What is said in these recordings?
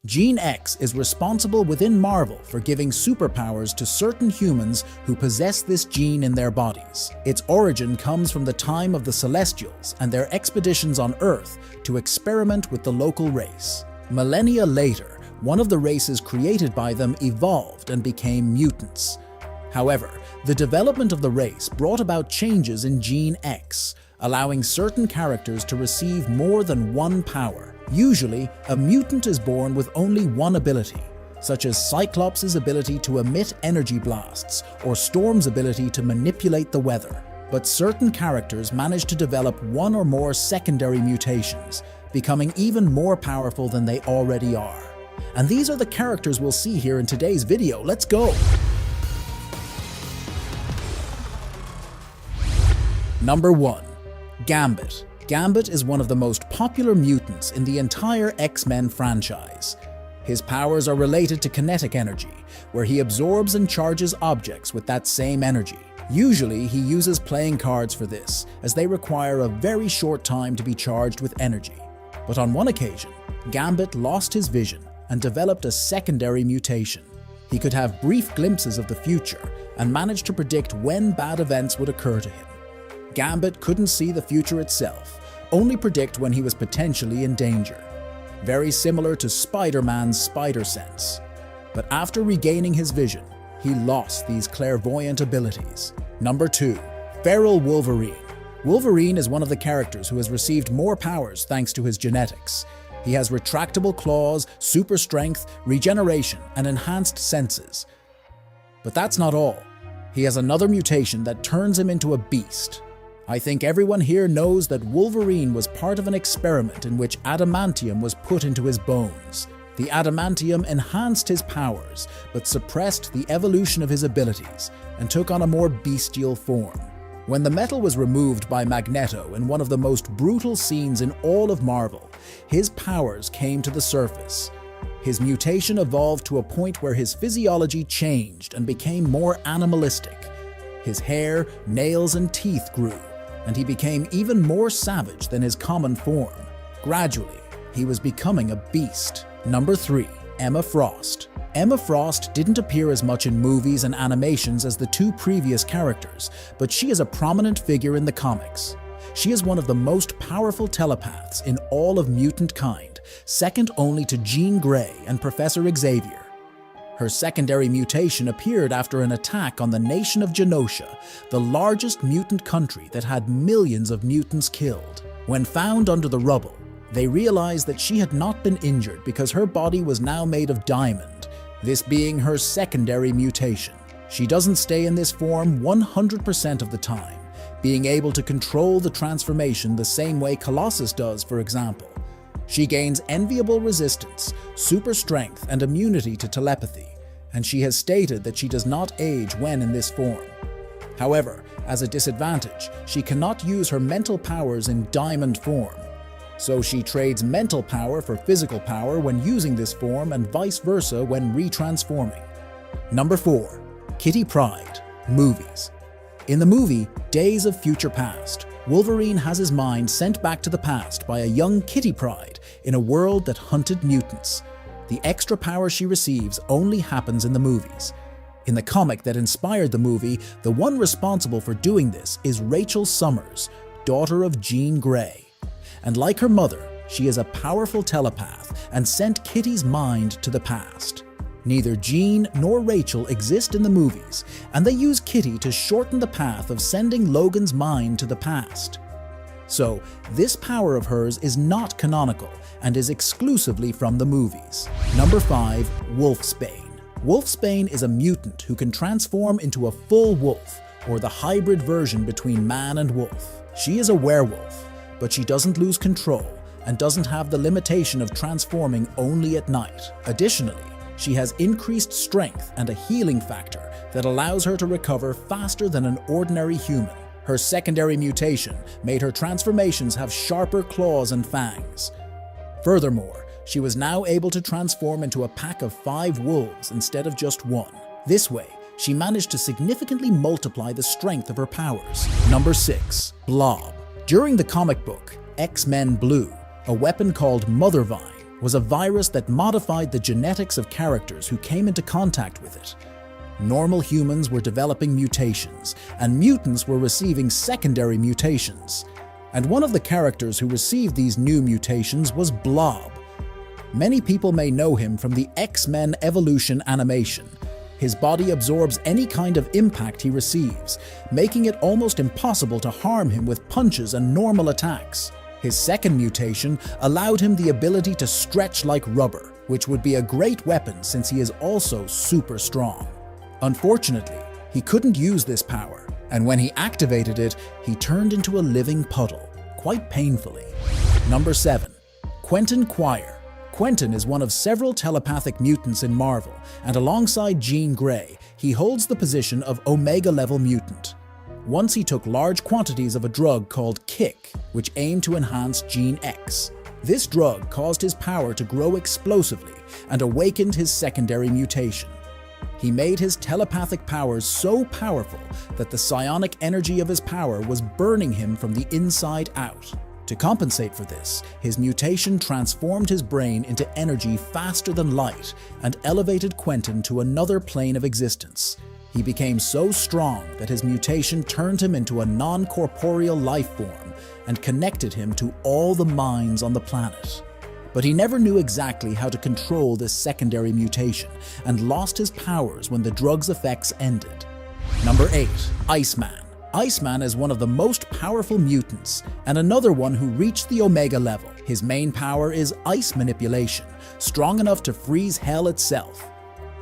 Gene X is responsible within Marvel for giving superpowers to certain humans who possess this gene in their bodies. Its origin comes from the time of the Celestials and their expeditions on Earth to experiment with the local race. Millennia later, one of the races created by them evolved and became mutants. However, the development of the race brought about changes in Gene X, allowing certain characters to receive more than one power. Usually, a mutant is born with only one ability, such as Cyclops' ability to emit energy blasts or Storm's ability to manipulate the weather. But certain characters manage to develop one or more secondary mutations, becoming even more powerful than they already are. And these are the characters we'll see here in today's video. Let's go! Number 1. Gambit. Gambit is one of the most popular mutants in the entire X-Men franchise. His powers are related to kinetic energy, where he absorbs and charges objects with that same energy. Usually, he uses playing cards for this, as they require a very short time to be charged with energy. But on one occasion, Gambit lost his vision and developed a secondary mutation. He could have brief glimpses of the future and managed to predict when bad events would occur to him. Gambit couldn't see the future itself, only predict when he was potentially in danger. Very similar to Spider-Man's spider sense. But after regaining his vision, he lost these clairvoyant abilities. Number 2. Feral Wolverine. Wolverine is one of the characters who has received more powers thanks to his genetics. He has retractable claws, super strength, regeneration, and enhanced senses. But that's not all. He has another mutation that turns him into a beast. I think everyone here knows that Wolverine was part of an experiment in which adamantium was put into his bones. The adamantium enhanced his powers, but suppressed the evolution of his abilities and took on a more bestial form. When the metal was removed by Magneto in one of the most brutal scenes in all of Marvel, his powers came to the surface. His mutation evolved to a point where his physiology changed and became more animalistic. His hair, nails, and teeth grew, and he became even more savage than his common form. Gradually, he was becoming a beast. Number 3. Emma Frost. Emma Frost didn't appear as much in movies and animations as the two previous characters, but she is a prominent figure in the comics. She is one of the most powerful telepaths in all of mutant kind, second only to Jean Grey and Professor Xavier. Her secondary mutation appeared after an attack on the nation of Genosha, the largest mutant country that had millions of mutants killed. When found under the rubble, they realized that she had not been injured because her body was now made of diamond, this being her secondary mutation. She doesn't stay in this form 100% of the time, being able to control the transformation the same way Colossus does, for example. She gains enviable resistance, super strength, and immunity to telepathy, and she has stated that she does not age when in this form. However, as a disadvantage, she cannot use her mental powers in diamond form. So she trades mental power for physical power when using this form and vice versa when retransforming. Number 4. Kitty Pryde. Movies. In the movie Days of Future Past, Wolverine has his mind sent back to the past by a young Kitty Pryde in a world that hunted mutants. The extra power she receives only happens in the movies. In the comic that inspired the movie, the one responsible for doing this is Rachel Summers, daughter of Jean Grey. And like her mother, she is a powerful telepath and sent Kitty's mind to the past. Neither Jean nor Rachel exist in the movies, and they use Kitty to shorten the path of sending Logan's mind to the past. So, this power of hers is not canonical and is exclusively from the movies. Number 5. Wolfsbane. Wolfsbane is a mutant who can transform into a full wolf, or the hybrid version between man and wolf. She is a werewolf, but she doesn't lose control and doesn't have the limitation of transforming only at night. Additionally, she has increased strength and a healing factor that allows her to recover faster than an ordinary human. Her secondary mutation made her transformations have sharper claws and fangs. Furthermore, she was now able to transform into a pack of 5 wolves instead of just 1. This way, she managed to significantly multiply the strength of her powers. Number 6. Blob. During the comic book X-Men Blue, a weapon called Mother Vine was a virus that modified the genetics of characters who came into contact with it. Normal humans were developing mutations, and mutants were receiving secondary mutations. And one of the characters who received these new mutations was Blob. Many people may know him from the X-Men Evolution animation. His body absorbs any kind of impact he receives, making it almost impossible to harm him with punches and normal attacks. His second mutation allowed him the ability to stretch like rubber, which would be a great weapon since he is also super strong. Unfortunately, he couldn't use this power, and when he activated it, he turned into a living puddle, quite painfully. Number 7. Quentin Quire. Quentin is one of several telepathic mutants in Marvel, and alongside Jean Grey, he holds the position of Omega-level mutant. Once he took large quantities of a drug called Kick, which aimed to enhance Gene X. This drug caused his power to grow explosively and awakened his secondary mutation. He made his telepathic powers so powerful that the psionic energy of his power was burning him from the inside out. To compensate for this, his mutation transformed his brain into energy faster than light and elevated Quentin to another plane of existence. He became so strong that his mutation turned him into a non-corporeal life form and connected him to all the minds on the planet. But he never knew exactly how to control this secondary mutation and lost his powers when the drug's effects ended. Number 8. Iceman. Iceman is one of the most powerful mutants, and another one who reached the Omega level. His main power is ice manipulation, strong enough to freeze hell itself.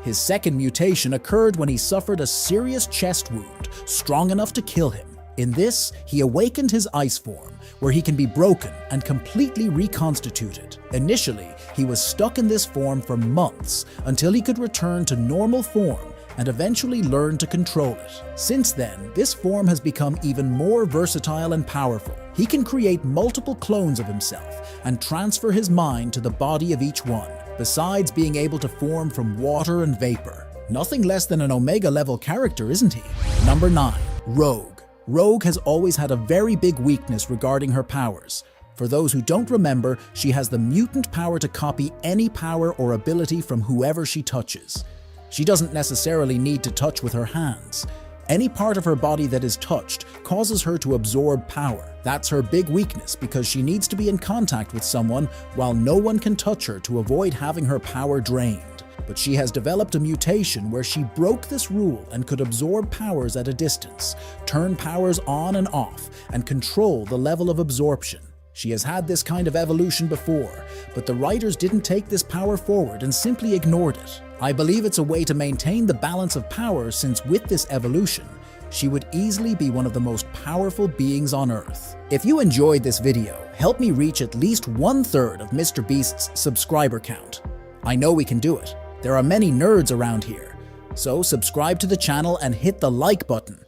His second mutation occurred when he suffered a serious chest wound, strong enough to kill him. In this, he awakened his ice form, where he can be broken and completely reconstituted. Initially, he was stuck in this form for months until he could return to normal form and eventually learn to control it. Since then, this form has become even more versatile and powerful. He can create multiple clones of himself and transfer his mind to the body of each one, besides being able to form from water and vapor. Nothing less than an Omega-level character, isn't he? Number 9. Rogue. Rogue has always had a very big weakness regarding her powers. For those who don't remember, she has the mutant power to copy any power or ability from whoever she touches. She doesn't necessarily need to touch with her hands. Any part of her body that is touched causes her to absorb power. That's her big weakness because she needs to be in contact with someone while no one can touch her to avoid having her power drained. But she has developed a mutation where she broke this rule and could absorb powers at a distance, turn powers on and off, and control the level of absorption. She has had this kind of evolution before, but the writers didn't take this power forward and simply ignored it. I believe it's a way to maintain the balance of power since with this evolution, she would easily be one of the most powerful beings on Earth. If you enjoyed this video, help me reach at least 1/3 of Mr. Beast's subscriber count. I know we can do it. There are many nerds around here. So subscribe to the channel and hit the like button.